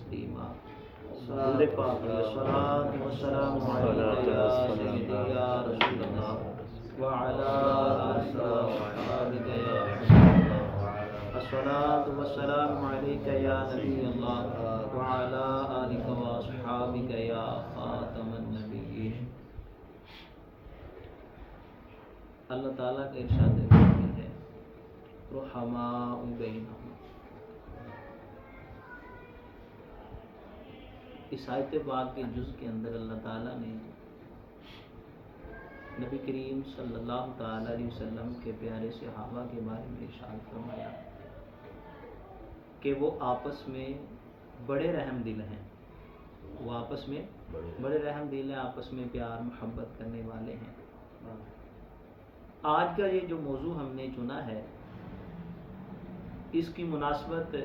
تسلیما درود پاک صلوات و سلام علیک یا سیدی یا رسول اللہ وعلی آلک و اصحابک یا حبیب اللہ الصلاۃ والسلام علیک یا نبی اللہ وعلی آلک و اصحابک یا خاتم النبیین۔ اللہ تعالیٰ کا ارشاد ہے رحماء بینہم۔ اس آیت پاک کے جز کے اندر اللہ تعالیٰ نے نبی کریم صلی اللہ تعالیٰ علیہ وسلم کے پیارے صحابہ کے بارے میں ارشاد فرمایا کہ وہ آپس میں بڑے رحم دل ہیں، وہ آپس میں بڑے رحم دل ہیں، آپس میں پیار محبت کرنے والے ہیں۔ آج کا یہ جو موضوع ہم نے چنا ہے اس کی مناسبت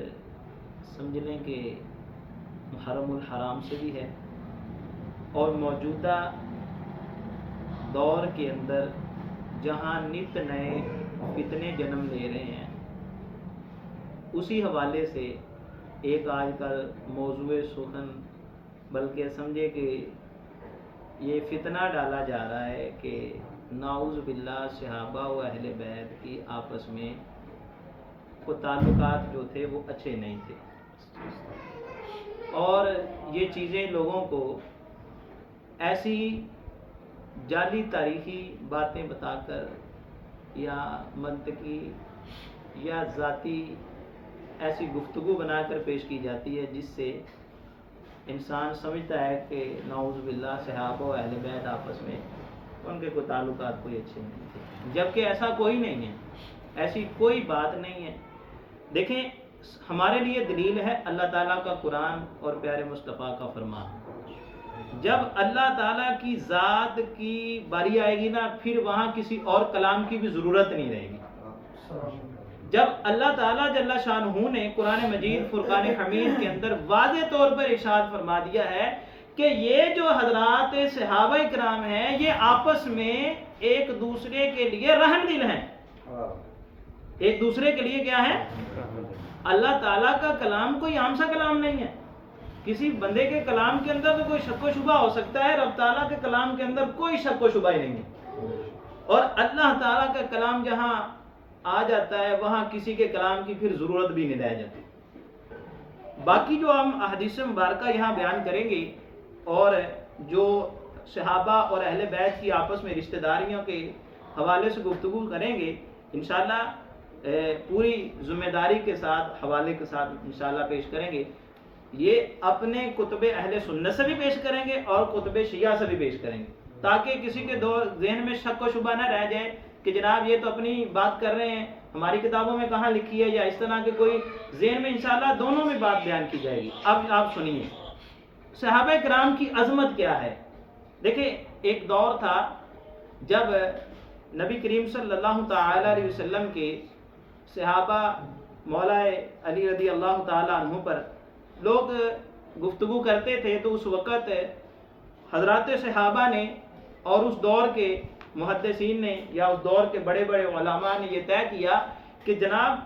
سمجھ لیں کہ محرم الحرام سے بھی ہے، اور موجودہ دور کے اندر جہاں نت نئے فتنے جنم لے رہے ہیں اسی حوالے سے ایک آج کل موضوع سخن بلکہ سمجھے کہ یہ فتنہ ڈالا جا رہا ہے کہ نعوذ باللہ صحابہ و اہل بیت کی آپس میں وہ تعلقات جو تھے وہ اچھے نہیں تھے، اور یہ چیزیں لوگوں کو ایسی جعلی تاریخی باتیں بتا کر یا منطقی یا ذاتی ایسی گفتگو بنا کر پیش کی جاتی ہے جس سے انسان سمجھتا ہے کہ نعوذ باللہ صحابہ و اہل بیت آپس میں ان کے کوئی تعلقات کوئی اچھے نہیں تھے، جبکہ ایسا کوئی نہیں ہے، ایسی کوئی بات نہیں ہے۔ دیکھیں ہمارے لیے دلیل ہے اللہ تعالیٰ کا قرآن اور پیارے مصطفیٰ کا فرمان۔ جب اللہ تعالیٰ کی ذات کی باری آئے گی نا پھر وہاں کسی اور کلام کی بھی ضرورت نہیں رہے گی۔ جب اللہ تعالیٰ جل شانہ نے قرآن مجید فرقان حمید کے اندر واضح طور پر ارشاد فرما دیا ہے کہ یہ جو حضرات صحابہ کرام ہیں یہ آپس میں ایک دوسرے کے لیے رحم دل ہیں، ایک دوسرے کے لیے کیا ہے؟ اللہ تعالیٰ کا کلام کوئی عام سا کلام نہیں ہے، کسی بندے کے کلام کے اندر تو کوئی شک و شبہ ہو سکتا ہے، رب تعالیٰ کے کلام کے اندر کوئی شک و شبہ ہی نہیں ہے، اور اللہ تعالیٰ کا کلام جہاں آ جاتا ہے وہاں کسی کے کلام کی پھر ضرورت بھی نہیں رہ جاتی۔ باقی جو ہم احادیث مبارکہ یہاں بیان کریں گے اور جو صحابہ اور اہل بیت کی آپس میں رشتہ داریوں کے حوالے سے گفتگو کریں گے انشاءاللہ پوری ذمہ داری کے ساتھ حوالے کے ساتھ انشاءاللہ پیش کریں گے۔ یہ اپنے کتب اہل سنت سے بھی پیش کریں گے اور کتب شیعہ سے بھی پیش کریں گے تاکہ کسی کے ذہن میں شک و شبہ نہ رہ جائے کہ جناب یہ تو اپنی بات کر رہے ہیں، ہماری کتابوں میں کہاں لکھی ہے، یا اس طرح کے کوئی ذہن میں انشاءاللہ دونوں میں بات بیان کی جائے گی۔ اب آپ سنیے صحابہ کرام کی عظمت کیا ہے۔ دیکھیں ایک دور تھا جب نبی کریم صلی اللہ تعالی علیہ وسلم کے صحابہ مولا علی رضی اللہ تعالی عنہ پر لوگ گفتگو کرتے تھے تو اس وقت حضرات صحابہ نے اور اس دور کے محدثین نے یا اس دور کے بڑے بڑے علماء نے یہ طے کیا کہ جناب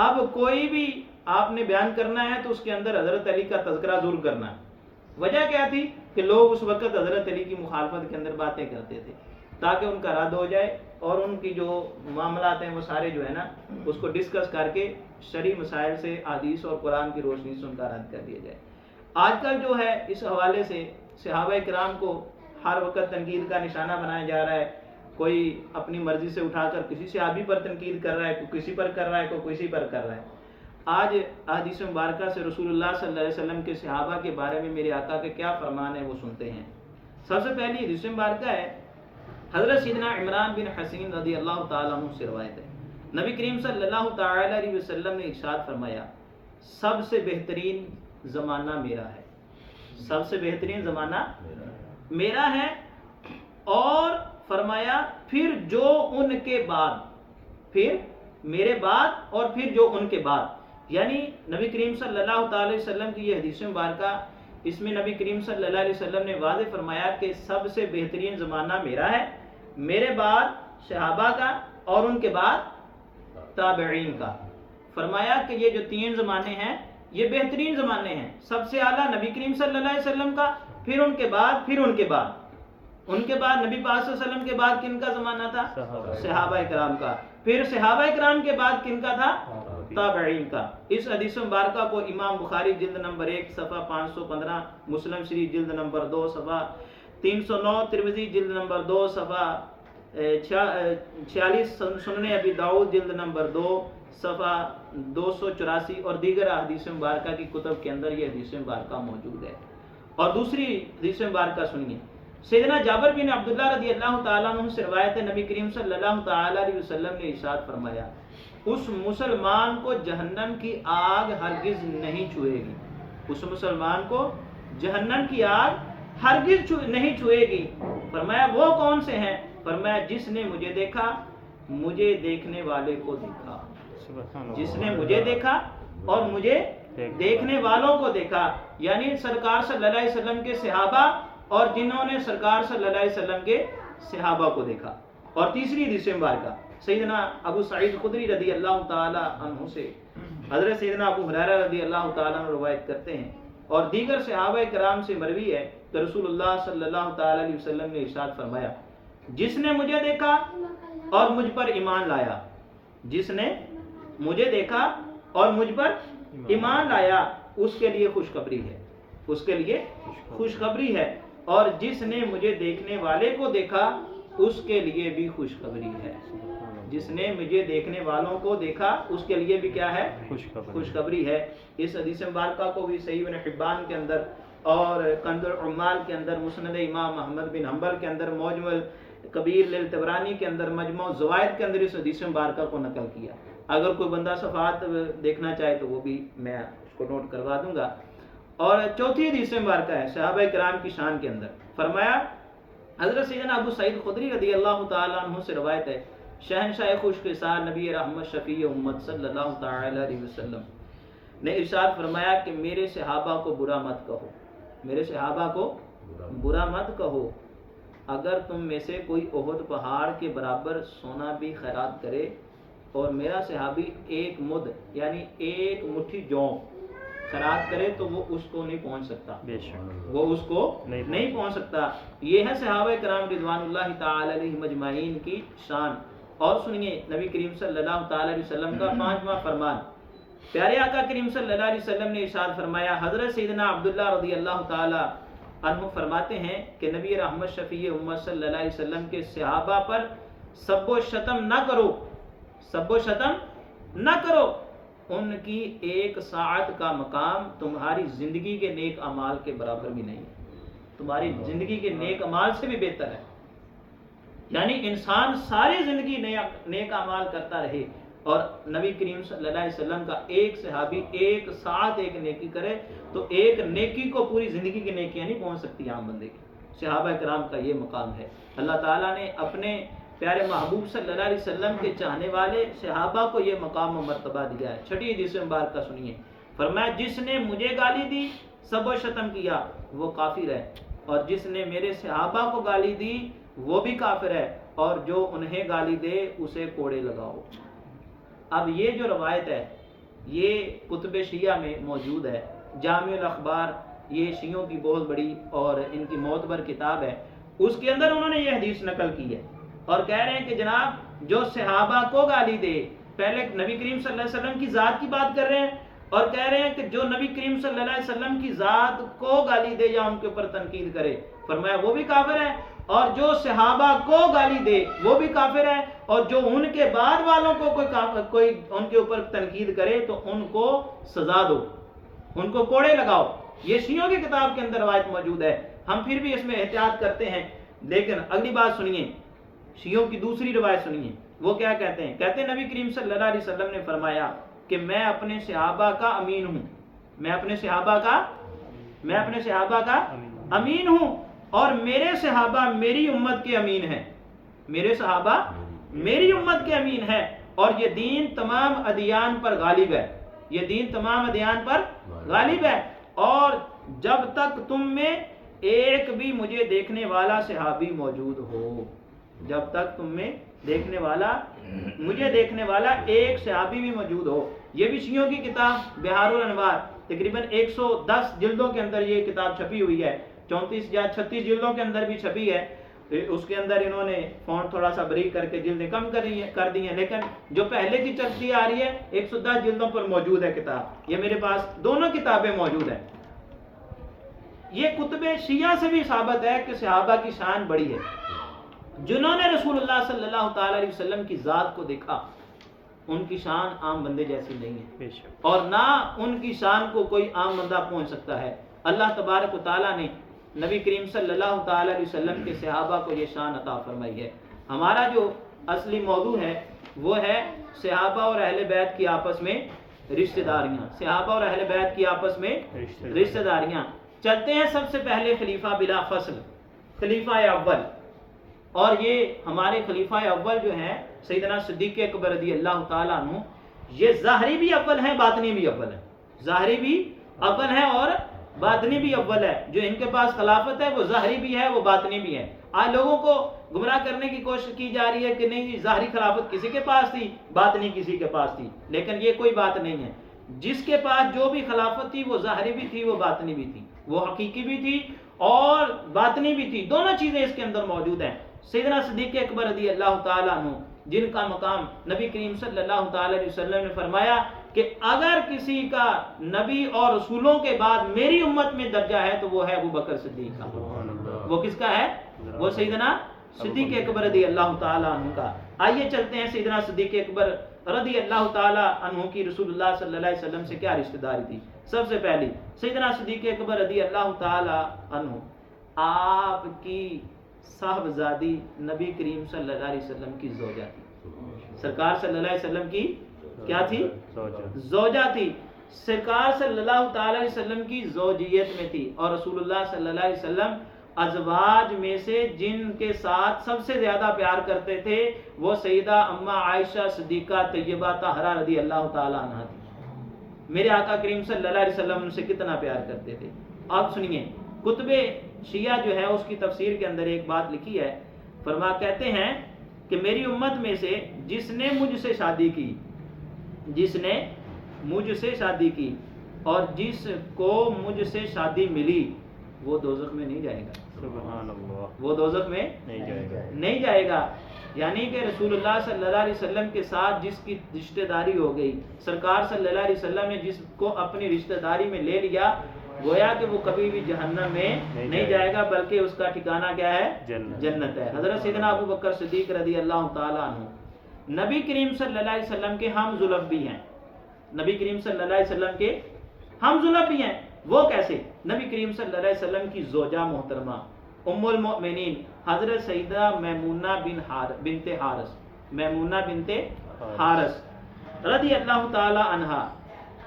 اب کوئی بھی آپ نے بیان کرنا ہے تو اس کے اندر حضرت علی کا تذکرہ ضرور کرنا ہے۔ وجہ کیا تھی کہ لوگ اس وقت حضرت علی کی مخالفت کے اندر باتیں کرتے تھے تاکہ ان کا رد ہو جائے اور ان کی جو معاملات ہیں وہ سارے جو ہے نا اس کو ڈسکس کر کے شرعی مسائل سے حدیث اور قرآن کی روشنی سے ان کا رد کر دیا جائے۔ آج کل جو ہے اس حوالے سے صحابہ کرام کو ہر وقت تنقید کا نشانہ بنایا جا رہا ہے، کوئی اپنی مرضی سے اٹھا کر کسی صحابی پر تنقید کر رہا ہے، کوئی کسی پر کر رہا ہے، کوئی کسی پر کر رہا ہے۔ آج احادیث مبارکہ سے رسول اللہ صلی اللہ علیہ وسلم کے صحابہ کے بارے میں میرے آقا کے کیا فرمان ہے وہ سنتے ہیں۔ سب سے پہلی حدیث مبارکہ ہے حضرت سیدنا عمران بن حسین رضی اللہ تعالیٰ عنہ سے روایت ہے، نبی کریم صلی اللہ تعالی علیہ وسلم نے ارشاد فرمایا سب سے بہترین زمانہ میرا ہے، سب سے بہترین زمانہ میرا ہے، اور فرمایا پھر جو ان کے بعد، پھر میرے بعد اور پھر جو ان کے بعد، یعنی نبی کریم صلی اللہ تعالی وسلم کی یہ حدیث مبارکہ، اس میں نبی کریم صلی اللہ علیہ وسلم نے واضح فرمایا کہ سب سے بہترین زمانہ میرا ہے، میرے بعد صحابہ کا اور ان کے بعد تابعین کا۔ فرمایا کہ یہ جو تین زمانے ہیں یہ بہترین زمانے ہیں، سب سے اعلیٰ نبی کریم صلی اللہ علیہ وسلم کا، پھر ان کے بعد نبی پاک صلی اللہ علیہ وسلم کے بعد کن کا زمانہ تھا؟ صحابہ کرام کا، پھر صحابہ کرام کے بعد کن کا تھا؟ تابعین کا۔ اس حدیث مبارکہ کو امام بخاری جلد نمبر 1 صفحہ 515، مسلم شریف جلد نمبر 2 صفحہ 309، ترمذی جلد نمبر 2 صفحہ 46، سنن ابی داؤد جلد نمبر 2 صفحہ 284 اور دیگر حدیث مبارکہ کی کتب کے اندر یہ حدیث مبارکہ موجود ہے۔ اور دوسری حدیث مبارکہ سنیے، سیدنا جابر بن عبداللہ رضی اللہ تعالیٰ عنہ سے روایت ہے، نبی کریم صلی اللہ تعالیٰ علیہ وسلم نے ارشاد فرمایا، اس مسلمان کو جہنم کی آگ ہرگز نہیں چھوئے گی، اس مسلمان کو جہنم کی آگ ہرگز نہیں چھوئے گی۔ فرمایا وہ کون سے ہیں؟ فرمایا جس نے مجھے دیکھا، مجھے دیکھنے والے کو دیکھا، جس نے مجھے دیکھا اور مجھے دیکھنے والوں کو دیکھا، یعنی سرکار صلی اللہ علیہ وسلم کے صحابہ اور جنہوں نے سرکار صلی اللہ علیہ وسلم کے صحابہ کو دیکھا۔ اور تیسری حدیث مبارکہ سیدنا ابو سعید خدری رضی اللہ تعالی عنہ سے حضرت سیدنا ابو ہریرہ رضی اللہ تعالی عنہ روایت کرتے ہیں اور دیگر صحابہ کرام سے مروی ہے کہ رسول اللہ صلی اللہ تعالی علیہ وسلم نے ارشاد فرمایا، جس نے مجھے دیکھا اور مجھ پر ایمان لایا، جس نے مجھے دیکھا اور مجھ پر ایمان لایا، اس کے لیے خوشخبری ہے، اس کے لیے خوشخبری ہے، اور جس نے مجھے دیکھنے والے کو دیکھا اس کے لیے بھی خوشخبری ہے، جس نے مجھے دیکھنے والوں کو دیکھا اس کے لیے بھی کیا ہے؟ خوشخبری ہے۔ اس حدیث مبارکہ کو بھی صحیح ابن حبان کے اندر اور کنز العمال کے اندر، مسند امام احمد بن حنبل کے اندر، معجم کبیر للطبرانی کے اندر، مجموع الزوائد کے اندر اس حدیث مبارکہ کو نقل کیا۔ اگر کوئی بندہ صفحات دیکھنا چاہے تو وہ بھی میں اس کو نوٹ کروا دوں گا۔ اور چوتھی حدیث مبارکہ ہے صحابہ کرام کی شان کے اندر، فرمایا حضرت سیدنا ابو سعید خدری رضی اللہ تعالیٰ عنہ سے روایت ہے، شہنشاہ خوش قصار نبی رحمت شفیع امت صلی اللہ تعالی علیہ وسلم نے ارشاد فرمایا کہ میرے صحابہ کو برا مت کہو، میرے صحابہ کو برا مت کہو، اگر تم میں سے کوئی احد پہاڑ کے برابر سونا بھی خیرات کرے اور میرا صحابی ایک مد یعنی ایک مٹھی جو خیرات کرے تو وہ اس کو نہیں پہنچ سکتا، وہ اس کو نہیں پہنچ سکتا۔ یہ ہے صحابہ کرام رضوان اللہ تعالی علیہ مجمعین کی شان۔ اور سنیے نبی کریم صلی اللہ تعالی علیہ وسلم کا 5واں فرمان، پیارے آقا کریم صلی اللہ علیہ وسلم نے ارشاد فرمایا، حضرت سیدنا عبداللہ رضی اللہ تعالی عنہ فرماتے ہیں کہ نبی رحمت شفیع امت صلی اللہ علیہ وسلم کے صحابہ پر سب و شتم نہ کرو، سب و شتم نہ کرو، ان کی ایک ساعت کا مقام تمہاری زندگی کے نیک اعمال کے برابر بھی نہیں ہے، تمہاری زندگی کے نیک اعمال سے بھی بہتر ہے۔ یعنی انسان ساری زندگی نیک اعمال کرتا رہے اور نبی کریم صلی اللہ علیہ وسلم کا ایک صحابی ایک ساعت ایک نیکی کرے تو ایک نیکی کو پوری زندگی کی نیکیاں نہیں پہنچ سکتی عام بندے کی۔ صحابہ کرام کا یہ مقام ہے۔ اللہ تعالیٰ نے اپنے پیارے محبوب صلی اللہ علیہ وسلم کے چاہنے والے صحابہ کو یہ مقام و مرتبہ دیا ہے۔ چھٹی حدیث مبارکہ سنیے، فرمایا جس نے مجھے گالی دی، سب و شتم کیا، وہ کافر ہے، اور جس نے میرے صحابہ کو گالی دی وہ بھی کافر ہے، اور جو انہیں گالی دے اسے کوڑے لگاؤ۔ اب یہ جو روایت ہے یہ کتب شیعہ میں موجود ہے، جامع الاخبار یہ شیعوں کی بہت بڑی اور ان کی معتبر کتاب ہے، اس کے اندر انہوں نے یہ حدیث نقل کی ہے اور کہہ رہے ہیں کہ جناب جو صحابہ کو گالی دے، پہلے نبی کریم صلی اللہ علیہ وسلم کی ذات کی بات کر رہے ہیں اور کہہ رہے ہیں کہ جو نبی کریم صلی اللہ علیہ وسلم کی ذات کو گالی دے یا ان کے اوپر تنقید کرے، فرمایا وہ بھی کافر ہے، اور جو صحابہ کو گالی دے وہ بھی کافر ہے، اور جو ان کے بعد والوں کو کوئی ان کے اوپر تنقید کرے تو ان کو سزا دو، ان کو کوڑے لگاؤ۔ یہ شیعوں کی کتاب کے اندر روایت موجود ہے، ہم پھر بھی اس میں احتیاط کرتے ہیں۔ لیکن اگلی بات سنیے، شیعوں کی دوسری روایت سنیے، وہ کیا کہتے ہیں؟ کہتے ہیں نبی کریم صلی اللہ علیہ وسلم نے فرمایا کہ میں اپنے صحابہ کا امین ہوں، میں اپنے صحابہ کا امین ہوں، اور میرے صحابہ میری امت کے امین ہیں، میرے صحابہ میری امت کے امین ہیں، اور یہ دین تمام ادیان پر غالب ہے، یہ دین تمام ادیان پر غالب ہے، اور جب تک تم میں ایک بھی مجھے دیکھنے والا صحابی موجود ہو، جب تک تم میں مجھے دیکھنے والا ایک صحابی بھی موجود ہو۔ یہ بھی شیعوں کی کتاب بہار الانوار تقریباً 110 جلدوں کے اندر یہ کتاب چھپی ہوئی ہے، 34 یا 36 جلدوں کے اندر بھی چھپی ہے. اس کے اندر انہوں نے فونٹ تھوڑا سا بریک کر کے جلدیں کم کر دی ہیں، لیکن جو پہلے کی چلتی آ رہی ہے 110 جلدوں پر موجود ہے کتاب. یہ میرے پاس دونوں کتابیں موجود ہیں. یہ کتب شیعہ سے بھی ثابت ہے کہ صحابہ کی شان بڑی ہے. جنہوں نے رسول اللہ صلی اللہ تعالی علیہ وسلم کی ذات کو دیکھا ان کی شان عام بندے جیسی نہیں ہے، اور نہ ان کی شان کو کوئی عام بندہ پہنچ سکتا ہے. اللہ تبارک و تعالیٰ نے نبی کریم صلی اللہ تعالی علیہ وسلم کے صحابہ کو یہ شان عطا فرمائی ہے. ہمارا جو اصلی موضوع ہے وہ ہے صحابہ اور اہل بیت کی آپس میں رشتہ داریاں. صحابہ اور اہل بیت کی آپس میں رشتہ داریاں. چلتے ہیں سب سے پہلے خلیفہ بلا فصل، خلیفہ اول. اور یہ ہمارے خلیفہ اول جو ہیں سیدنا صدیق اکبر رضی اللہ تعالیٰ عنہ، یہ ظاہری بھی اول ہیں باطنی بھی اول ہیں. ظاہری بھی اول ہے اور باطنی بھی اول ہے. جو ان کے پاس خلافت ہے وہ ظاہری بھی ہے وہ باطنی بھی ہے. آج لوگوں کو گمراہ کرنے کی کوشش کی جا رہی ہے کہ نہیں ظاہری خلافت کسی کے پاس تھی باطنی کسی کے پاس تھی، لیکن یہ کوئی بات نہیں ہے. جس کے پاس جو بھی خلافت تھی وہ ظاہری بھی تھی وہ باطنی بھی تھی، وہ حقیقی بھی تھی اور باطنی بھی تھی. دونوں چیزیں اس کے اندر موجود ہیں. سیدنا صدیق اکبر رضی اللہ تعالیٰ عنہ جن کا مقام نبی کریم صلی اللہ تعالی علیہ وسلم نے فرمایا کہ اگر کسی کا نبی اور رسولوں کے بعد میری امت میں درجہ ہے تو وہ ہے ابو بکر صدیق کا. وہ کس کا ہے؟ وہ سیدنا صدیق اکبر رضی اللہ تعالیٰ عنہ کا. آئیے چلتے ہیں سیدنا صدیق اکبر رضی اللہ تعالیٰ عنہ کی رسول اللہ صلی اللہ علیہ وسلم سے کیا رشتہ داری تھی. سب سے پہلی سیدنا صدیق اکبر رضی اللہ تعالیٰ عنہ آپ کی صاحبزادی نبی کریم صلی اللہ علیہ وسلم کی زوجہ تھی. سرکار صلی اللہ علیہ وسلم کی کیا تھی؟ زوجہ تھی. سرکار صلی اللہ تعالی علیہ وسلم کی زوجیت میں تھی، اور رسول اللہ صلی اللہ علیہ وسلم ازواج میں سے جن کے ساتھ سب سے زیادہ پیار کرتے تھے وہ سیدہ اما عائشہ صدیقہ طیبہ طاہرہ رضی اللہ تعالی عنہا تھی. میرے آقا کریم صلی اللہ علیہ وسلم ان سے کتنا پیار کرتے تھے. آپ سنیے، کتب شیعہ جو ہے اس کی تفسیر کے اندر ایک بات لکھی ہے. کہتے ہیں کہ میری امت میں سے جس نے مجھ سے شادی کی اور جس کو مجھ سے شادی ملی وہ دوزخ میں نہیں جائے گا. سبحان اللہ. وہ دوزخ میں نہیں جائے گا. یعنی کہ رسول اللہ صلی اللہ علیہ وسلم کے ساتھ جس کی رشتہ داری ہو گئی، سرکار صلی اللہ علیہ وسلم نے جس کو اپنی رشتہ داری میں لے لیا، گویا کہ وہ کبھی بھی جہنم میں نہیں جائے گا، بلکہ اس کا ٹھکانہ کیا ہے؟ جنت ہے. حضرت سیدنا ابو بکر صدیق رضی اللہ تعالیٰ عنہ نبی کریم صلی اللہ علیہ وسلم کے ہم ظلم بھی ہیں. نبی کریم صلی اللہ علیہ وسلم کے ہم ظلم بھی ہیں. وہ کیسے؟ نبی کریم صلی اللہ علیہ وسلم کی زوجہ محترمہ ام المؤمنین حضرت سیدہ میمونہ بنت حارث رضی اللہ تعالی عنہا،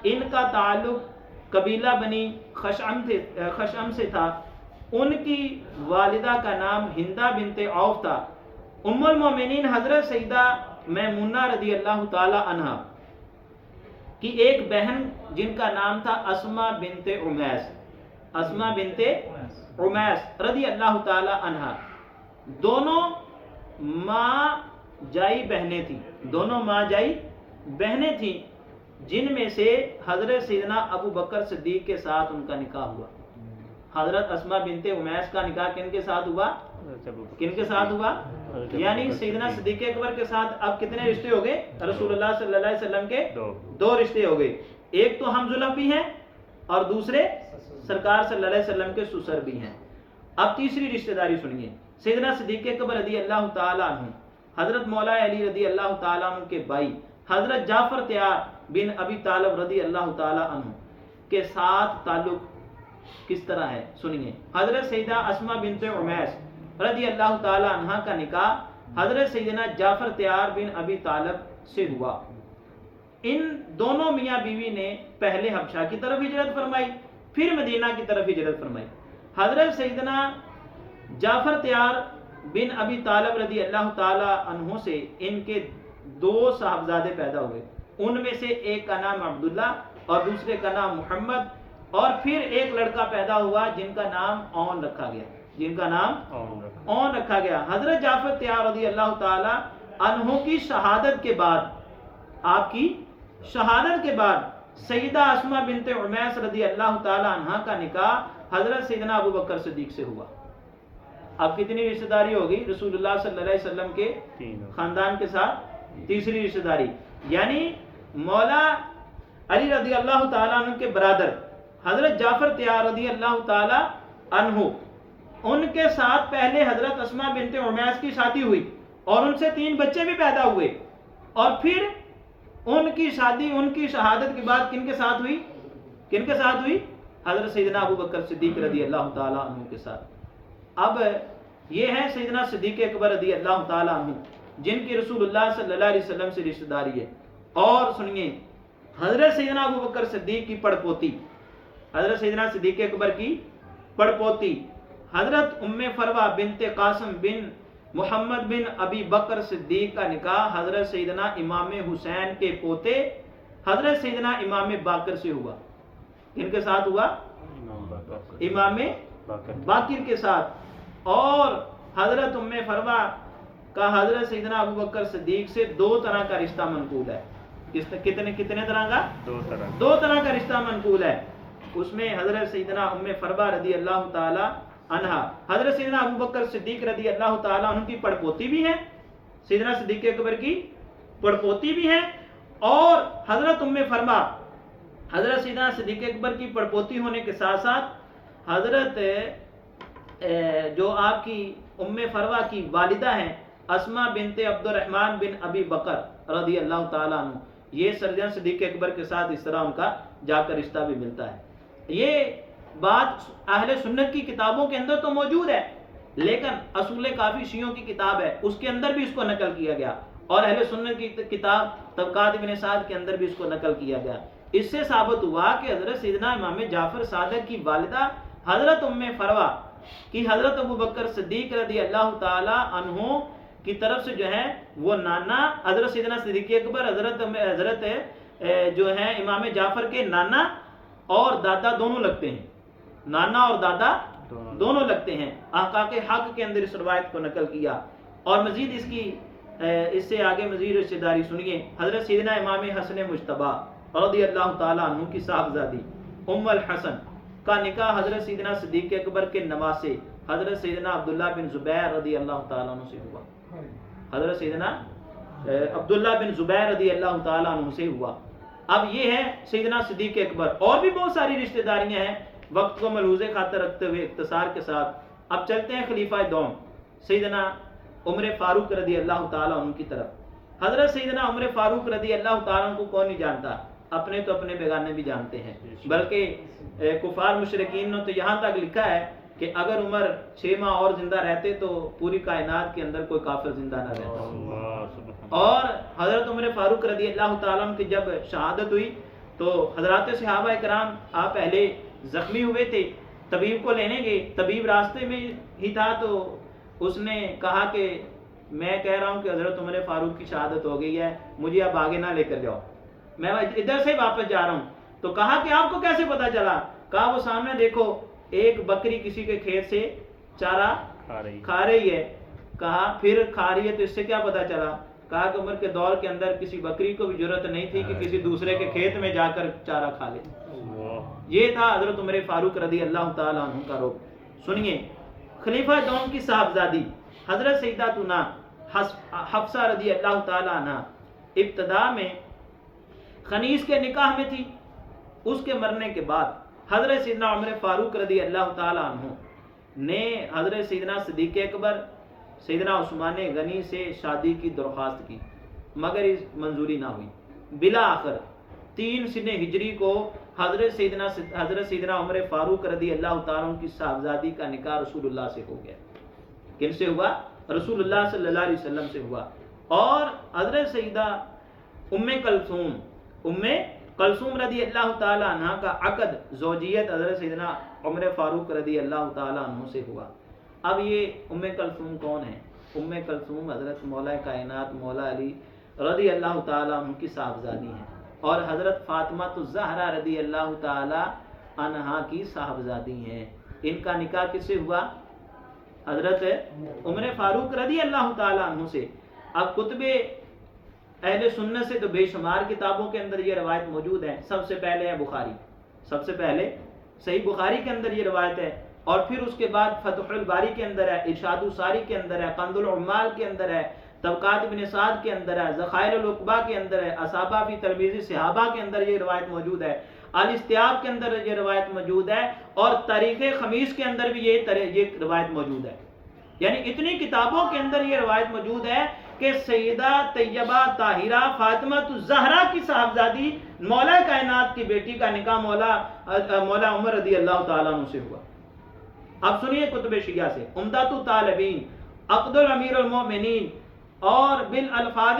ان کا تعلق قبیلہ بنی خشعم سے تھا. ان کی والدہ کا نام ہندہ بنت عوف تھا. ام المؤمنین حضرت سیدہ میمونہ رضی اللہ تعالی عنہا کی ایک بہن جن کا نام تھا اسماء بنت عمیس رضی اللہ تعالی عنہا. دونوں ماں جائی بہنیں تھیں جن میں سے حضرت سیدنا ابو بکر صدیق کے ساتھ ان کا نکاح ہوا. حضرت اسماء بنت عمیس کا نکاح کن کے ساتھ ہوا؟ یعنی سیدنا صدیق اکبر کے ساتھ اب کتنے رشتے ہو گئے؟ رسول اللہ صلی اللہ علیہ وسلم کے دو رشتے ہو گئے. ایک تو ہم ظلم بھی ہیں اور دوسرے سرکار صلی اللہ علیہ وسلم کے سسر بھی ہیں. اب تیسری رشتہ داری سنیے. سیدنا صدیق اکبر رضی اللہ تعالی عنہ حضرت مولا علی رضی اللہ تعالی عنہ کے بھائی حضرت جعفر طیار بن ابی طالب رضی اللہ تعالی عنہ کے ساتھ تعلق کس طرح ہے سنیے. حضرت سیدہ اسماء بنت عمیس رضی اللہ تعالی عنہ کا نکاح حضرت سیدنا جعفر طیار بن ابی طالب سے ہوا. ان دونوں میاں بیوی نے پہلے حبشہ کی طرف ہجرت فرمائی، پھر مدینہ کی طرف ہجرت فرمائی. حضرت سیدنا جعفر طیار بن ابی طالب رضی اللہ تعالی عنہ سے ان کے دو صاحبزادے پیدا ہوئے. ان میں سے ایک کا نام عبداللہ اور دوسرے کا نام محمد، اور پھر ایک لڑکا پیدا ہوا جن کا نام اون رکھا گیا. حضرت جعفر طیار رضی اللہ تعالی عنہ کی شہادت کے بعد سیدہ اسما بنت عمیس رضی اللہ تعالی عنہ کا نکاح حضرت سیدنا ابو بکر صدیق سے ہوا. اب کتنی رشتہ داری ہوگی رسول اللہ صلی اللہ علیہ وسلم کے خاندان کے ساتھ؟ تیسری رشتہ داری. یعنی مولا علی رضی اللہ تعالیٰ عنہ کے برادر حضرت جعفر طیار رضی اللہ تعالیٰ عنہ، ان کے ساتھ پہلے حضرت اسما بنت عمیس کی شادی ہوئی اور ان سے 3 بچے بھی پیدا ہوئے، اور پھر ان کی شادی، ان کی شہادت کے بعد کن کے ساتھ ہوئی؟ کن کے ساتھ ہوئی؟ حضرت سیدنا ابو بکر صدیق رضی اللہ تعالیٰ عنہ کے ساتھ. اب یہ ہے سیدنا صدیق اکبر رضی اللہ تعالیٰ عنہ، جن کی رسول اللہ صلی اللہ علیہ وسلم سے رشتہ داری ہے. اور سنیے، حضرت سیدنا ابو بکر صدیق کی پڑپوتی، حضرت سیدنا صدیق اکبر کی پڑپوتی حضرت ام فروہ بنت قاسم بن محمد بن ابی بکر صدیق کا نکاح حضرت سیدنا امام حسین کے پوتے حضرت سیدنا امام باقر سے ہوا. ان کے ساتھ ہوا؟ امام باقر کے ساتھ. اور حضرت ام فروہ کا حضرت سیدنا ابو بکر صدیق سے 2 طرح کا رشتہ منقول ہے. کتنے طرح کا؟ 2 طرح کا رشتہ منقول ہے. اس میں حضرت سیدنا ام فروہ رضی اللہ تعالی عنہ حضرت سیدنا ابو بکر صدیق رضی اللہ تعالیٰ عنہ کی پڑپوتی بھی ہیں، سیدنا صدیق اکبر کی پڑپوتی بھی ہیں، اور حضرت ام فروہ حضرت سیدنا صدیق اکبر کی پڑپوتی ہونے کے ساتھ ساتھ حضرت جو آپ کی ام فروہ کی والدہ ہیں اسما بنت عبد الرحمن بن ابی بکر رضی اللہ تعالیٰ عنہ، یہ سیدنا صدیق اکبر کے ساتھ اس طرح ان کا جا کر رشتہ بھی ملتا ہے. یہ بات اہل سنت کی کتابوں کے اندر تو موجود ہے، لیکن اصول کافی شیعوں کی کتاب ہے، اس کے اندر بھی اس کو نقل کیا گیا، اور اہل سنت کی کتاب طبقات ابن سعد کے اندر بھی اس کو نقل کیا گیا. اس سے ثابت ہوا کہ حضرت سیدنا امام جعفر صادق کی والدہ حضرت ام فروہ کی حضرت ابو بکر صدیق رضی اللہ تعالی عنہ کی طرف سے جو ہے وہ نانا حضرت سیدنا صدیق اکبر حضرت جو ہے امام جعفر کے نانا اور دادا دونوں لگتے ہیں، نانا اور دادا دونوں لگتے ہیں. احقاق حق کے اندر اس روایت کو نقل کیا. اور مزید اس سے آگے مزید رشتہ داری سنیے. حضرت سیدنا امام حسن مجتبی رضی اللہ تعالیٰ عنہ کی صاحبزادی ام الحسن کا نکاح حضرت سیدنا صدیق اکبر کے نواسے حضرت سیدنا عبداللہ بن زبیر رضی اللہ تعالیٰ عنہ سے ہوا. حضرت سیدنا عبداللہ بن زبیر رضی اللہ تعالیٰ عنہ سے ہوا. اب یہ ہے سیدنا صدیق اکبر. اور بھی بہت ساری رشتہ داریاں ہیں، وقت کو ملحوظ خاطر رکھتے ہوئے اختصار کے ساتھ اب چلتے ہیں خلیفہ دوم سیدنا عمر فاروق رضی اللہ تعالیٰ عنہ کی طرف. حضرت سیدنا عمر فاروق رضی اللہ تعالیٰ عنہ کو کون نہیں جانتا؟ اپنے تو اپنے بیگانے بھی جانتے ہیں، بلکہ کفار مشرکین نے تو یہاں تک لکھا ہے کہ اگر عمر 6 ماہ اور زندہ رہتے تو پوری کائنات کے اندر کوئی کافر زندہ نہ رہتا. اور حضرت عمر فاروق رضی اللہ تعالیٰ عنہ کی جب شہادت ہوئی تو حضرات صحابہ کرام آپ پہلے زخمی ہوئے تھے، طبیب کو لینے گئے، طبیب راستے میں ہی تھا تو اس نے کہا کہ میں کہہ رہا ہوں کہ حضرت عمر فاروق کی شہادت ہو گئی ہے، مجھے اب آگے نہ لے کر جاؤ، میں ادھر سے واپس جا رہا ہوں. تو کہا کہ آپ کو کیسے پتا چلا؟ کہا وہ سامنے دیکھو ایک بکری کسی کے کھیت سے چارہ کھا رہی ہے. کہا پھر کھا رہی ہے تو اس سے کیا پتا چلا؟ کہا کہ عمر کے دور کے اندر کسی بکری کو بھی ضرورت نہیں تھی کہ کسی دوسرے کے کھیت میں جا کر چارہ کھا لے. یہ تھا حضرت عمر فاروق رضی اللہ تعالیٰ عنہ کا رخ. سنیے، خلیفہ دوم کی صاحبزادی حضرت سیداتنا حفصہ رضی اللہ تعالیٰ عنہ ابتدا میں خنیس کے نکاح میں تھی. اس کے مرنے کے بعد حضرت سیدنا عمر فاروق رضی اللہ تعالیٰ عنہ نے حضرت سیدنا صدیق اکبر سیدنا عثمان غنی سے شادی کی درخواست کی، مگر اس منظوری نہ ہوئی. بالآخر 3 سن ہجری کو حضرت سیدنا عمر فاروق رضی اللہ تعالیٰ عنہ کی صاحبزادی کا نکاح رسول اللہ سے ہو گیا. کن سے ہوا؟ رسول اللہ صلی اللہ علیہ وسلم سے ہوا. اور حضرت سیدہ ام کلثوم رضی اللہ تعالیٰ عنہ کا عقد زوجیت حضرت سیدنا عمر فاروق رضی اللہ تعالیٰ عنہ سے ہوا. اب یہ ام کلثوم کون ہے؟ ام کلثوم حضرت مولا کائنات مولا علی رضی اللہ تعالیٰ عنہ کی صاحبزادی ہیں، اور حضرت فاطمہ الزہرا رضی اللہ تعالیٰ عنہا کی صاحبزادی ہیں. ان کا نکاح کس سے ہوا؟ حضرت عمر فاروق رضی اللہ تعالیٰ عنہ سے. اب کتب اہل سنت سے تو بے شمار کتابوں کے اندر یہ روایت موجود ہے. سب سے پہلے ہے بخاری، سب سے پہلے صحیح بخاری کے اندر یہ روایت ہے، اور پھر اس کے بعد فتح الباری کے اندر ہے، ارشاد الساری کے اندر ہے، قند العمال کے اندر ہے، طبقات ابن سعد کے اندر ہے، ذخائر العقبہ کے اندر ہے، اصابہ فی تلمیذ صحابہ کے اندر یہ روایت موجود ہے، الاستیاب کے اندر یہ روایت موجود ہے، اور تاریخ خمیس کے اندر بھی یہ روایت موجود ہے. یعنی اتنی کتابوں کے اندر یہ روایت موجود ہے کہ سیدہ طیبہ طاہرہ فاطمہ الزہرا کی صاحبزادی مولا کائنات کی بیٹی کا نکاح مولا عمر رضی اللہ تعالیٰ عنہ سے ہوا. اب سنیے کتب شیعہ سے عمدۃ الطالبین، عقد الامیر المؤمنین، اور بالالفاظ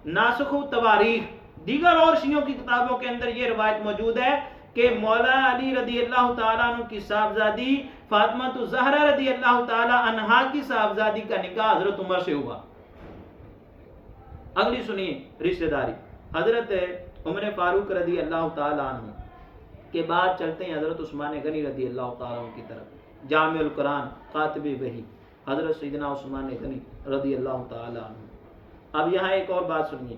ناسخ التواریخ، دیگر اور شیعوں کی کتابوں کے اندر یہ روایت موجود ہے کہ مولا علی رضی اللہ تعالیٰ عنہ کی صاحبزادی فاطمہ الزہرا رضی اللہ تعالیٰ عنہا کی صاحبزادی کا نکاح حضرت عمر سے ہوا. اگلی سنیے رشتہ داری. حضرت عمر فاروق رضی اللہ تعالیٰ عنہ کے بعد چلتے ہیں حضرت عثمان غنی رضی اللہ تعالیٰ عنہ کی طرف. جامع القرآن، کاتب وحی، حضرت سیدنا عثمان غنی رضی اللہ تعالیٰ عنہ. اب یہاں ایک اور بات سنیے.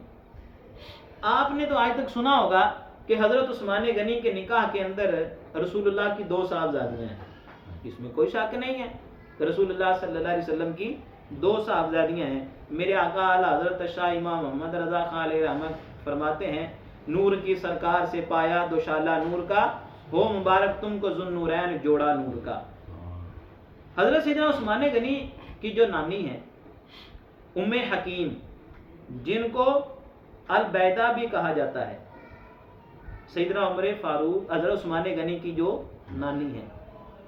آپ نے تو آج تک سنا ہوگا کہ حضرت عثمان غنی کے نکاح کے اندر رسول اللہ کی 2 صاحبزادیاں ہیں. اس میں کوئی شک نہیں ہے کہ رسول اللہ صلی اللہ علیہ وسلم کی 2 صاحبزادیاں ہیں. میرے آقا اعلی حضرت شاہ امام محمد رضا خان علیہ رحمت فرماتے ہیں، نور کی سرکار سے پایا دوشالہ نور کا، ہو مبارک تم کو ذو نورین جوڑا نور کا. حضرت سیدنا عثمان غنی کی جو نانی ہے ام حکیم، جن کو البیدہ بھی کہا جاتا ہے، سیدنا عمر فاروق حضرت عثمان غنی کی جو نانی ہے،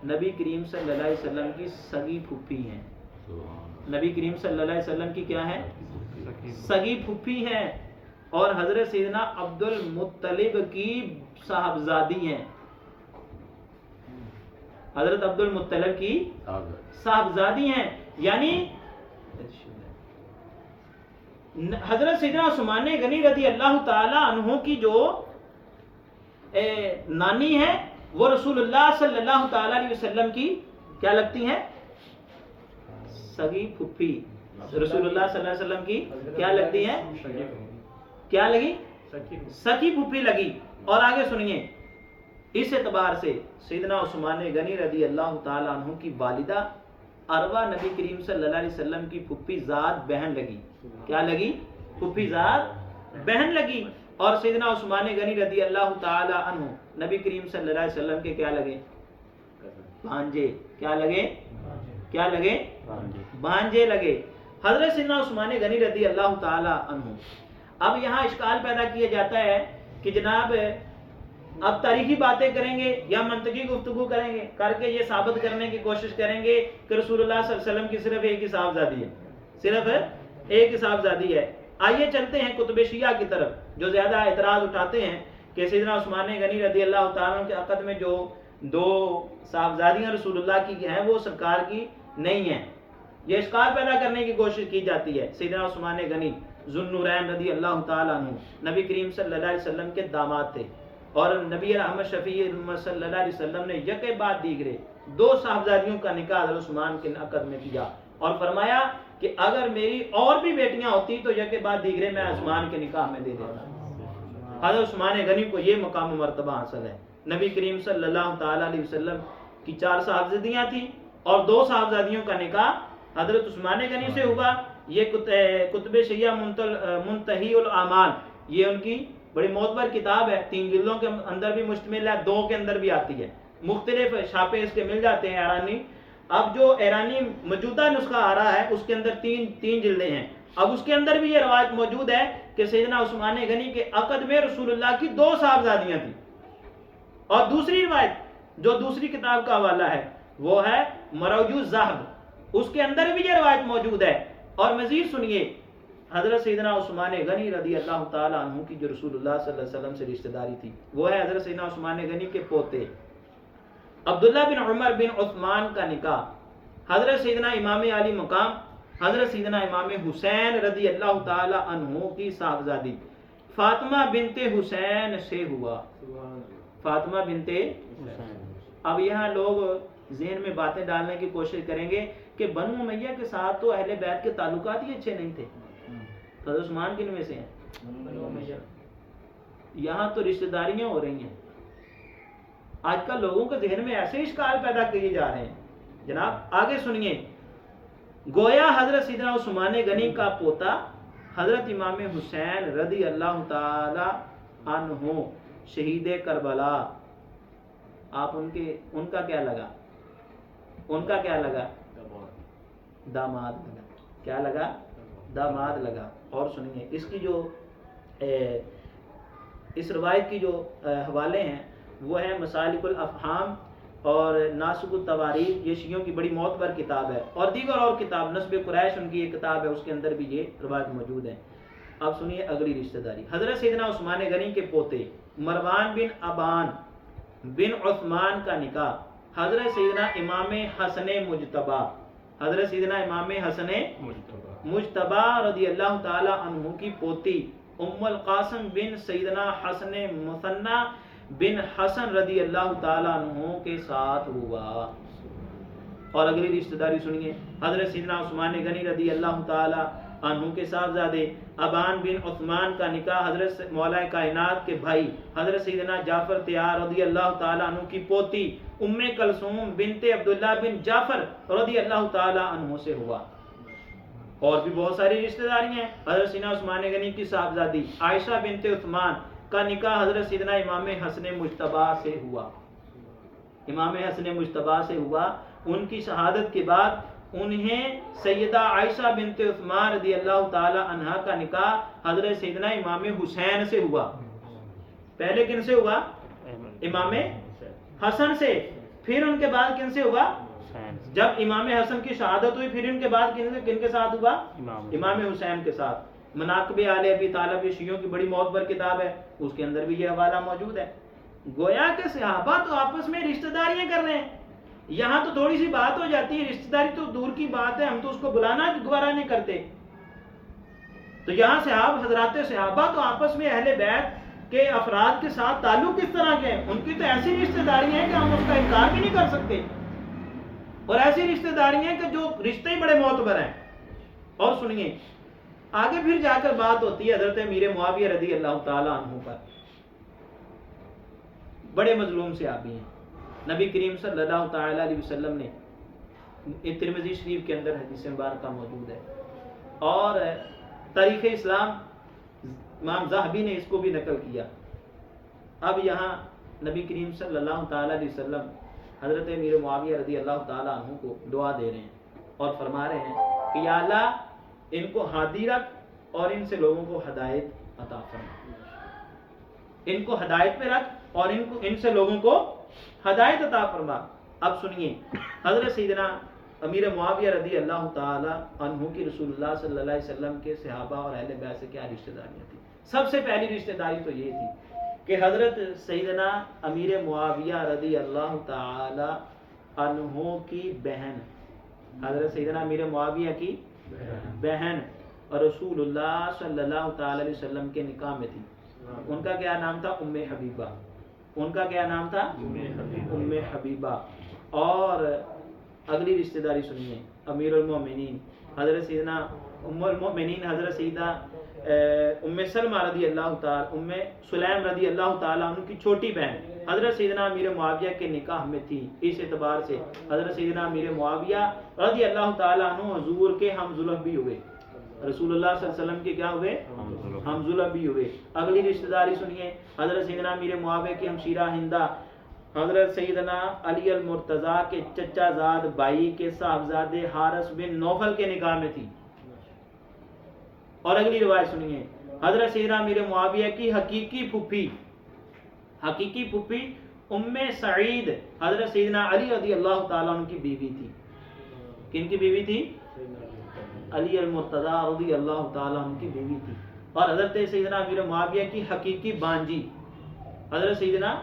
نبی کریم صلی اللہ علیہ وسلم کی سگی پھوپھی ہیں. نبی کریم صلی اللہ علیہ وسلم کی کیا ہے؟ سگی پھوپھی ہیں، اور حضرت سیدنا عبد المطلب کی صاحبزادی ہیں. حضرت عبد المطلب کی صاحبزادی ہیں. یعنی حضرت سیدنا عثمان غنی رضی اللہ تعالی عنہ کی جو نانی ہے وہ رسول اللہ صلی اللہ تعالی علیہ وسلم کی کیا لگتی ہیں؟ سگی پھوپھی. رسول اللہ صلی اللہ علیہ وسلم کی کیا لگتی ہیں؟ کیا لگی؟ سگی پھوپھی لگی. اور آگے سنیے، اس اعتبار سے سیدنا عثمان غنی رضی اللہ تعالی عنہ کی والدہ عروہ نبی کریم صلی اللہ علیہ وسلم کی پھوپھی ذات بہن لگی. کیا لگی؟ پھوپھی ذات بہن لگی. اور سیدنا عثمان غنی رضی اللہ تعالی عنہ نبی کریم صلی اللہ علیہ وسلم کے کیا لگے؟ بھانجے. کیا لگے؟ کیا لگے؟ بھانجے لگے. حضرت سیدنا عثمان غنی رضی اللہ تعالی عنہ. اب یہاں اشکال پیدا کیا جاتا ہے کہ جناب اب تاریخی باتیں کریں گے یا منطقی گفتگو کریں گے، کر کے یہ ثابت کرنے کی کوشش کریں گے کہ رسول اللہ صلی اللہ علیہ وسلم کی صرف ایک ہی صاحبزادی ہے، صرف ایک ہی صاحبزادی ہے. آئیے چلتے ہیں کتب شیعہ کی طرف، جو زیادہ اعتراض اٹھاتے ہیں کہ سیدنا عثمان غنی رضی اللہ تعالیٰ عنہ کے عقد میں جو 2 صاحبزادیاں رسول اللہ کی ہیں وہ سرکار کی نہیں ہیں. یہ اشکال پیدا کرنے کی کوشش کی جاتی ہے. سیدنا عثمان غنی ذو النورین رضی اللہ تعالیٰ عنہ نبی کریم صلی اللہ علیہ وسلم کے داماد تھے، اور نبی رحمت شفیع صلی اللہ علیہ وسلم نے یکے بعد دیگرے 2 صاحبزادیوں کا نکاح حضرت عثمان کے عقد میں کیا، اور فرمایا کہ اگر میری اور بھی بیٹیاں ہوتی تو یکے بعد دیگرے میں عثمان کے نکاح میں دے دیتا. حضرت عثمان غنی کو یہ مقام و مرتبہ حاصل ہے. نبی کریم صلی اللہ تعالی علیہ وسلم کی 4 صاحبزادیاں تھیں، اور 2 صاحبزادیوں کا نکاح حضرت عثمان غنی سے ہوا. یہ کتب شیعہ منتہی الاعمال، یہ ان کی بڑی معتبر کتاب ہے، 3 جلدوں کے اندر بھی مشتمل ہے، 2 کے اندر بھی آتی ہے. مختلف چھاپے اس کے مل جاتے ہیں ایرانی. اب جو ایرانی موجودہ نسخہ آ رہا ہے اس کے اندر 3 جلدیں ہیں. اب اس کے اندر بھی یہ روایت موجود ہے کہ سیدنا عثمان غنی کے عقد میں رسول اللہ کی 2 صاحبزادیاں تھیں. اور دوسری روایت جو دوسری کتاب کا حوالہ ہے وہ ہے مروج الذہب، اس کے اندر بھی یہ روایت موجود ہے. اور مزید سنیے، حضرت سیدنا عثمان غنی رضی اللہ تعالی عنہ کی جو رسول اللہ صلی اللہ علیہ وسلم سے رشتہ داری تھی وہ ہے حضرت سیدنا عثمان غنی کے پوتے عبداللہ بن عمر بن عثمان کا نکاح حضرت سیدنا امام علی مقام حضرت سیدنا امام حسین رضی اللہ تعالی عنہ کی صاحبزادی فاطمہ بنت حسین سے ہوا. فاطمہ بنت حسین. اب یہاں لوگ ذہن میں باتیں ڈالنے کی کوشش کریں گے کہ بنو امیہ کے ساتھ تو اہل بیت کے تعلقات ہی اچھے نہیں تھے. حضرت عثمان کن میں سے ہیں؟ یہاں تو رشتہ داریاں ہو رہی ہیں. آج کل لوگوں کے ذہن میں ایسے اشکال پیدا کیے جا رہے ہیں. جناب آگے سنیے. گویا حضرت سیدنا عثمان غنی کا پوتا حضرت امام حسین رضی اللہ تعالی عنہ شہید کربلا، آپ ان کا کیا لگا؟ ان کا کیا لگا؟ داماد لگا. کیا لگا؟ داماد لگا. اور سنیے اس کی جو اس روایت کی جو حوالے ہیں وہ ہے مسالک الافہام اور ناسک التواریخ، یہ شیعوں کی بڑی معتبر کتاب ہے، اور دیگر اور کتاب نسب قریش ان کی ایک کتاب ہے، اس کے اندر بھی یہ روایت موجود ہے. اب سنیے اگلی رشتہ داری. حضرت سیدنا عثمان غنی کے پوتے مروان بن ابان بن عثمان کا نکاح حضرت سیدنا امام حسن مجتبی، حضرت سیدنا امام حسن مجتبی رضی اللہ تعالی عنہ کی پوتی ام القاسم بن سیدنا حسن مثنی بن حسن رضی اللہ تعالی عنہ کے ساتھ ہوا. اور اگلی رشتہ داری سنیے. حضرت سیدنا عثمان غنی رضی اللہ تعالی عنہ کے صاحبزادے ابان بن عثمان کا نکاح حضرت مولا کائنات کے بھائی حضرت سیدنا جعفر طیار رضی اللہ تعالی عنہ کی پوتی ام کلثوم بنت عبداللہ بن جعفر رضی اللہ تعالی عنہ سے ہوا. اور بھی بہت ساری رشتہ داریاں ہیں. حضرت سیدنا عثمان غنی کی صاحبزادی عائشہ بنت عثمان کا نکاح حضرت سیدنا امام حسن مجتبی سے ہوا. امام حسن مجتبی سے ہوا. ان کی شہادت کے بعد انہیں سیدہ عائشہ بنت عثمان رضی اللہ تعالی عنہا کا نکاح حضرت سیدنا امام حسین سے ہوا. پہلے کن سے ہوا؟ امام حسن سے. پھر ان کے بعد کن سے ہوا؟ جب امام حسن کی شہادت ہوئی پھر ان کے بعد کن کے ساتھ ہوا؟ امام حسین کے ساتھ. مناقب آل ابی طالب شیعوں کی بڑی معتبر کتاب ہے، اس کے اندر بھی یہ حوالہ موجود ہے. گویا کہ صحابہ تو آپس میں رشتہ داریاں کر رہے ہیں. یہاں تو تھوڑی سی بات ہو جاتی ہے، رشتہ داری تو دور کی بات ہے، ہم تو اس کو بلانا گوارا نہیں کرتے. تو یہاں حضرات صحابہ تو آپس میں اہل بیت کے افراد کے ساتھ تعلق کس طرح کے ہیں، ان کی تو ایسی رشتہ داری ہیں کہ ہم اس کا انکار بھی نہیں کر سکتے، اور ایسی رشتہ داری ہیں کہ جو رشتے ہی بڑے معتبر ہیں. اور سنیے آگے پھر جا کر بات ہوتی ہے حضرت امیر معاویہ رضی اللہ تعالی عنہ پر. بڑے مظلوم صحابی ہیں. نبی کریم صلی اللہ تعالی علیہ وسلم نے ترمذی شریف کے اندر حدیث مبارکہ موجود ہے، اور تاریخ اسلام امام ذہبی نے اس کو بھی نقل کیا. اب یہاں نبی کریم صلی اللہ تعالی علیہ وسلم حضرت امیر معاویہ رضی اللہ تعالی عنہ کو دعا دے رہے ہیں اور فرما رہے ہیں کہ یا اللہ ان کو ہادی رکھ اور ان سے لوگوں کو ہدایت عطا فرما. ان کو ہدایت پہ رکھ اور ان سے لوگوں کو ہدایت عطا فرما. اب سنیے حضرت سیدنا امیر معاویہ رضی اللہ تعالی عنہ کی رسول اللہ صلی اللہ علیہ وسلم کے صحابہ اور اہل بیت سے کیا رشتہ داریاں تھیں. سب سے پہلی رشتہ داری تو یہ تھی کہ حضرت سیدنا امیر معاویہ رضی اللہ تعالی عنہ کی بہن، حضرت سیدنا امیر معاویہ کی بہن اور رسول اللہ صلی اللہ تعالی علیہ وسلم کے نکاح میں تھی. ان کا کیا نام تھا؟ ام حبیبہ. ان کا کیا نام تھا؟ ام حبیبہ. اور اگلی رشتہ داری سنیے. امیر المومنین حضرت سیدنا ام المومنین حضرت سیدہ ام سلمہ رضی اللہ تعالی ام سلیم رضی اللہ تعالی عنہ کی چھوٹی بہن حضرت سیدنا امیر معاویہ کے نکاح میں تھی. اس اعتبار سے حضرت سیدنا امیر معاویہ رضی اللہ تعالی عنہ حضور کے ہم ظلم بھی ہوئے. رسول اللہ صلی اللہ علیہ وسلم کے کیا ہوئے؟ ہم ظلم بھی ہوئے. اگلی رشتہ داری سنیے. حضرت سیدنا امیر معاویہ کی ہمشیرہ ہندہ حضرت سیدنا علی المرتضیٰ کے چچا زاد بھائی کے صاحبزادے حارث بن نوفل کے نکاح میں تھی. اور اگلی روایت سنیے. حضرت سیدنا امیر معاویہ کی حقیقی پھپھی ام سعید حضرت سیدنا علی رضی اللہ تعالیٰ عنہ کی بیوی تھی. کن کی بیوی تھی؟ علی المرتضیٰ رضی اللہ تعالیٰ عنہ کی بیوی تھی. اور حضرت سیدنا امیر معاویہ کی حقیقی بانجی حضرت سیدنا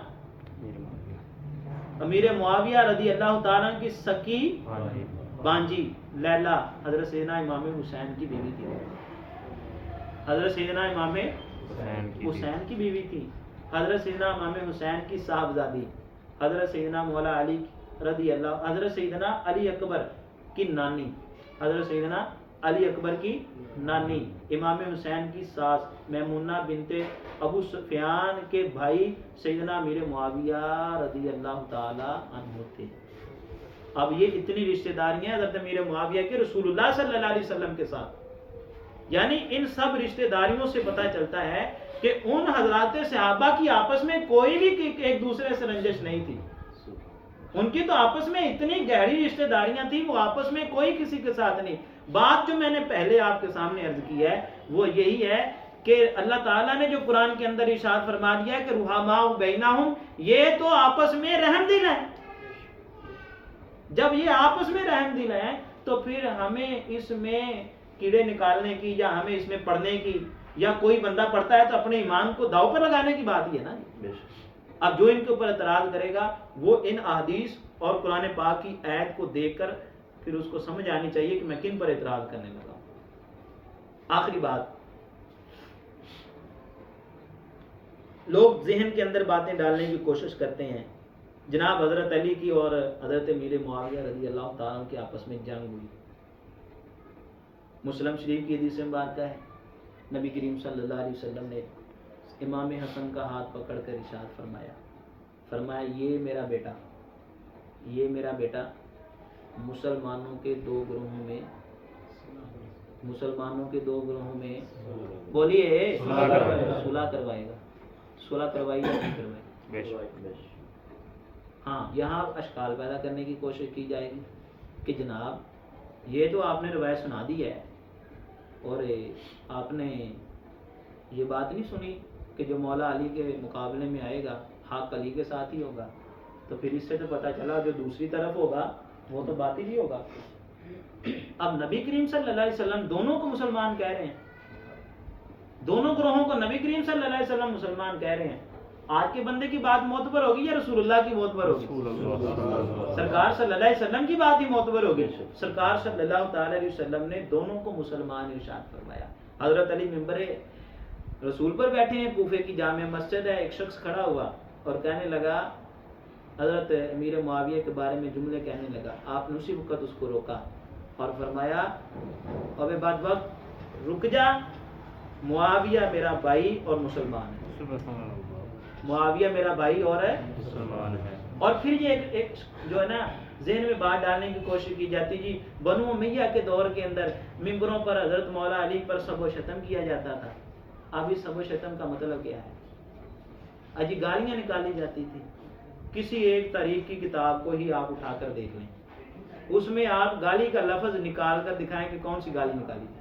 امیر معاویہ رضی اللہ تعالیٰ عنہ کی سکی بانجی لیلا حضرت سیدنا امام حسین کی بیوی تھی. حضرت سیدنا امام حسین کی بیوی تھی. حضرت سیدنا امام حسین کی صاحبزادی حضرت سیدنا مولا علی رضی اللہ حضرت سیدنا علی اکبر کی نانی حضرت سیدنا علی اکبر کی نانی، امام حسین کی ساس میمونہ بنت ابو سفیان کے بھائی سیدنا امیر معاویہ رضی اللہ تعالی عنہ تھے۔ اب یہ اتنی رشتہ داریاں حضرت امیر معاویہ کے رسول اللہ صلی اللہ علیہ وسلم کے ساتھ، یعنی ان سب رشتہ داریوں سے پتہ چلتا ہے کہ ان حضرات صحابہ کی آپس میں کوئی بھی ایک دوسرے سے رنجش نہیں تھی، ان کی تو آپس میں اتنی گہری رشتہ داریاں تھیں، وہ آپس میں کوئی کسی کے ساتھ نہیں۔ بات جو میں نے پہلے آپ کے سامنے عرض کی ہے وہ یہی ہے کہ اللہ تعالیٰ نے جو قرآن کے اندر ارشاد فرما دیا ہے کہ رحماء بینہم، یہ تو آپس میں رحم دل ہے۔ جب یہ آپس میں رحم دل ہے تو پھر ہمیں اس میں کیڑے نکالنے کی یا ہمیں اس میں پڑھنے کی، یا کوئی بندہ پڑھتا ہے تو اپنے ایمان کو داؤ پر لگانے کی بات ہی ہے نا۔ اب جو ان کے اوپر اعتراض کرے گا وہ ان احادیث اور قرآن پاک کی آیت کو دیکھ کر پھر اس کو سمجھ آنی چاہیے کہ میں کن پر اعتراض کرنے لگا ہوں۔ آخری بات، لوگ ذہن کے اندر باتیں ڈالنے کی کوشش کرتے ہیں، جناب حضرت علی کی اور حضرت امیر معاویہ رضی اللہ تعالیٰ کے آپس میں جنگ ہوئی۔ مسلم شریف کی حدیث مبارکہ ہے، نبی کریم صلی اللہ علیہ وسلم نے امام حسن کا ہاتھ پکڑ کر ارشاد فرمایا یہ میرا بیٹا مسلمانوں کے دو گروہوں میں بولیے صلح کروائے گا۔ صلح کروائی یا نہیں کروائی؟ ہاں، یہاں اشکال پیدا کرنے کی کوشش کی جائے گی کہ جناب یہ تو آپ نے روایت سنا دی ہے اور آپ نے یہ بات نہیں سنی کہ جو مولا علی کے مقابلے میں آئے گا حق علی کے ساتھ ہی ہوگا، تو پھر اس سے تو پتہ چلا جو دوسری طرف ہوگا وہ تو باطل ہی ہوگا۔ اب نبی کریم صلی اللہ علیہ وسلم دونوں کو مسلمان کہہ رہے ہیں، دونوں گروہوں کو نبی کریم صلی اللہ علیہ وسلم مسلمان کہہ رہے ہیں۔ آج کے بندے کی بات معتبر ہوگی یا رسول اللہ کی معتبر ہوگی؟ سرکار صلی اللہ علیہ وسلم کی بات ہی معتبر ہوگی۔ سرکار صلی اللہ تعالی علیہ وسلم نے دونوں کو مسلمان ارشاد فرمایا۔ حضرت علی ممبر رسول پر بیٹھے ہیں، کوفے کی جامع مسجد ہے، ایک شخص کھڑا ہوا اور کہنے لگا، حضرت امیر معاویہ کے بارے میں جملے کہنے لگا۔ آپ نے اسی وقت اس کو روکا اور فرمایا ابے بدبخت رک جا، معاویہ میرا بھائی اور مسلمان ہے، معاویہ میرا بھائی اور ہے مسلمان ہے۔ اور پھر یہ ایک جو ہے نا ذہن میں بات ڈالنے کی کوشش کی جاتی، جی بنو امیہ کے دور کے اندر ممبروں پر حضرت مولا علی پر سب و شتم کیا جاتا تھا۔ اب اس سب و شتم کا مطلب کیا ہے؟ اجی گالیاں نکالی جاتی تھی۔ کسی ایک تاریخ کی کتاب کو ہی آپ اٹھا کر دیکھ لیں، اس میں آپ گالی کا لفظ نکال کر دکھائیں کہ کون سی گالی نکالی تھی۔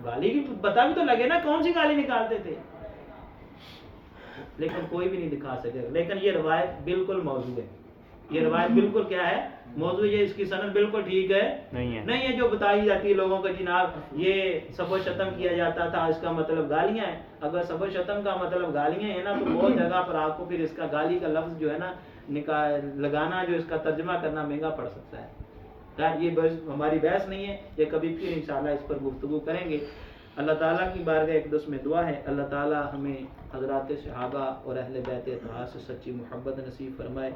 گالی کی پتہ بھی تو لگے نا کون سی گالی نکالتے تھے، لیکن کوئی بھی نہیں دکھا سکے۔ لیکن یہ روایت بالکل موضوع ہے، یہ روایت بالکل کیا ہے؟ موضوع ہے، اس کی سند بالکل ٹھیک ہے نہیں ہے جو بتائی جاتی ہے لوگوں کو، جناب یہ سب و شتم کیا جاتا تھا اس کا مطلب گالیاں ہیں۔ اگر سب و شتم کا مطلب گالیاں ہیں نا تو بہت جگہ پر آپ کو پھر اس کا گالی کا لفظ جو ہے نا لگانا، جو اس کا ترجمہ کرنا مہنگا پڑ سکتا ہے۔ خیر یہ ہماری بحث نہیں ہے، یہ کبھی پھر انشاءاللہ اس پر گفتگو کریں گے۔ اللہ تعالیٰ کی بارگاہ اقدس میں دعا ہے اللہ تعالیٰ ہمیں حضرات صحابہ اور اہل بیت اطہار سے سچی محبت نصیب فرمائے۔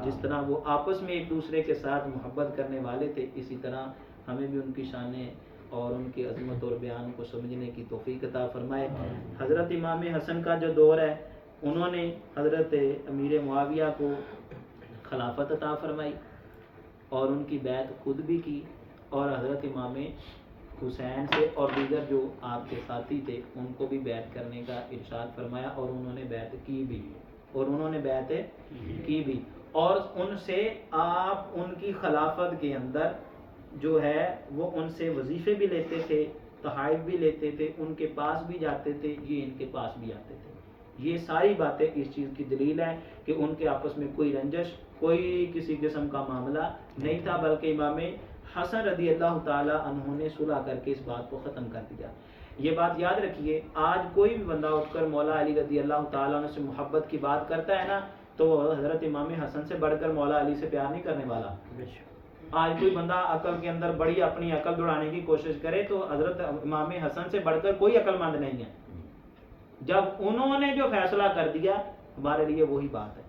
جس طرح وہ آپس میں ایک دوسرے کے ساتھ محبت کرنے والے تھے، اسی طرح ہمیں بھی ان کی شانیں اور ان کی عظمت اور بیان کو سمجھنے کی توفیق عطا فرمائے۔ حضرت امام حسن کا جو دور ہے، انہوں نے حضرت امیر معاویہ کو خلافت عطا فرمائی اور ان کی بیعت خود بھی کی، اور حضرت امام حسین سے اور دیگر جو آپ کے ساتھی تھے ان کو بھی بیعت کرنے کا ارشاد فرمایا، اور انہوں نے بیعت کی بھی، اور ان سے آپ ان کی خلافت کے اندر جو ہے وہ ان سے وظیفے بھی لیتے تھے، تحائف بھی لیتے تھے، ان کے پاس بھی جاتے تھے، یہ ان کے پاس بھی آتے تھے۔ یہ ساری باتیں اس چیز کی دلیل ہے کہ ان کے آپس میں کوئی رنجش، کوئی کسی قسم کا معاملہ نہیں تھا، بلکہ امام حسن رضی اللہ تعالی عنہ نے صلح کر کے اس بات کو ختم کر دیا۔ یہ بات یاد رکھیے، آج کوئی بھی بندہ اٹھ کر مولا علی رضی اللہ تعالیٰ عنہ سے محبت کی بات کرتا ہے نا تو وہ حضرت امام حسن سے بڑھ کر مولا علی سے پیار نہیں کرنے والا۔ آج کوئی بندہ عقل کے اندر بڑی اپنی عقل دوڑانے کی کوشش کرے تو حضرت امام حسن سے بڑھ کر کوئی عقل مند نہیں ہے۔ جب انہوں نے جو فیصلہ کر دیا ہمارے لیے وہی بات ہے،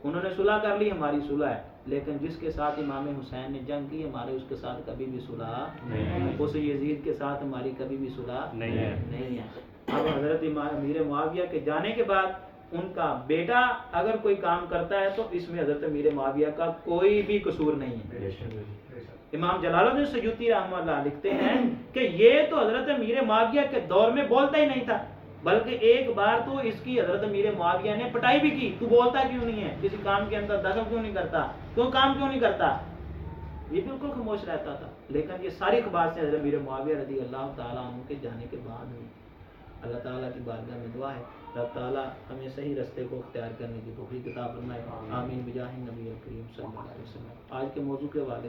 انہوں نے صلح کر لی، ہماری صلح ہے، لیکن جس کے ساتھ امام حسین نے جنگ کی ہمارے اس کے ساتھ کبھی بھی صلح نہیں، اس یزید کے ساتھ ہماری کبھی بھی صلح نہیں ہے۔ اب حضرت امیر معاویہ کے جانے کے بعد ان کا بیٹا اگر کوئی کام کرتا ہے تو اس میں حضرت امیر معاویہ کا کوئی بھی قصور نہیں ہے۔ امام جلال الدین سیوطی رحمہ اللہ لکھتے ہیں کہ یہ تو حضرت امیر معاویہ کے دور میں بولتا ہی نہیں تھا، بلکہ ایک بار تو اس کی حضرت امیر معاویہ نے پٹائی بھی کی، تو بولتا کیوں نہیں ہے، کسی کام کے اندر دخل کیوں نہیں کرتا، تو کام کیوں نہیں کرتا، یہ بالکل خاموش رہتا تھا۔ لیکن یہ ساری خباستیں حضرت امیر معاویہ رضی اللہ تعالیٰ عنہ کے جانے کے بعد ہوئی۔ اللہ تعالیٰ کی بارگاہ میں دعا ہے رب تعالیٰ ہمیں صحیح رستے کو اختیار کرنے کی توفیق عطا فرمائے، آمین بجاہ نبی کریم صلی اللہ علیہ وسلم۔ آج کے موضوع کے حوالے